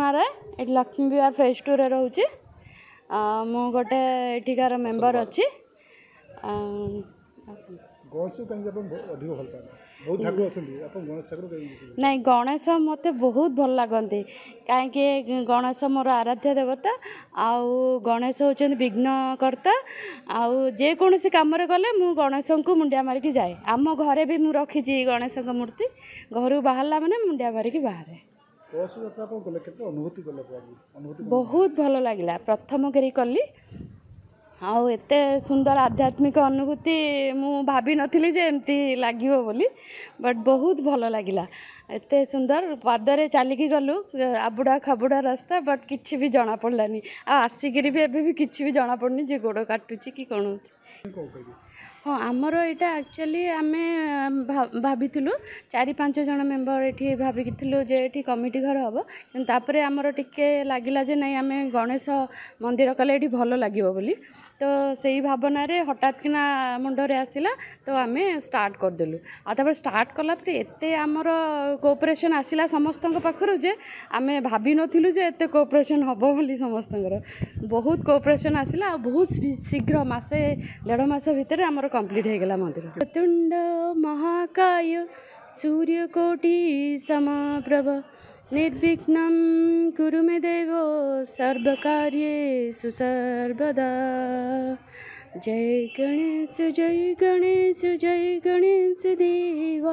मारे ये लक्ष्मी विहार फेज 2 रे रोचे मु गोटे एठिकार मेंबर अच्छी नहीं गणेश मत बहुत भल लगते कहीं गणेश मोर आराध्य देवता आउ गणेश होचन विघ्नकर्ता आउ जेकोसी कम गले मु गणेश को मुंडिया मारिकी जाए आम घरे भी मु रखी गणेश मूर्ति घर बाहर मैंने मुंडिया मारिकी बाहर बहुत भल लगे प्रथम करी कली आउ एते सुंदर आध्यात्मिक अनुभूति मु भाभी नथिली जे एमती लागिवो बोली बट बहुत भल लगिला एते सुंदर पादरे चलिकी गलु आबुड़ा खबुड़ा रास्ता बट किछि भी जना पड़लानी आसिकी भी एबे भी किछि भी जना पड़नी जे गोड़ काटुची कि कोन होची हाँ आमर यहाँ एक्चुअली आम भाभी 4-5 जन मेम्बर ये भाविलु जे ये कमिटी घर हम कि आमर टिके लगिला जे नहीं आम गणेश मंदिर कले ये भल लगे बोली तो सही भावना रे हठात किना मुंडरे आसला तो आम स्टार्ट करदेलु आपर स्टार्ट कलापर एत आमर कोऑपरेशन आसला समस्त पाखर जे आम भाभी नथिलु जे एत कोऑपरेशन हम बोली समस्त बहुत कोऑपरेशन आसला बहुत शीघ्र मसे 1.5 मास भितर आमर कंप्लीट हो गला मंदिर तुंड महाकाय सूर्यकोटि समप्रभ निर्विघ्नं कुरु मे देव सर्वकार्येषु सर्वदा जय गणेश देव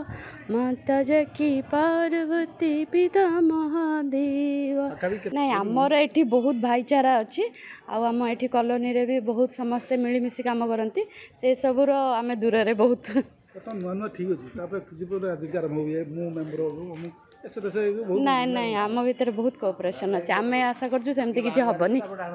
माता जकी पार्वती पिता महादेव नहीं आमर ये बहुत भाईचारा अच्छी आम ये कॉलोनी रे भी बहुत समस्ते मिलमिशी काम करती से सबूर आम दूर रे बहुत नहीं नहीं आम भीतर बहुत कोऑपरेशन अच्छे आम आशा करछु सेमती किछि हबनी।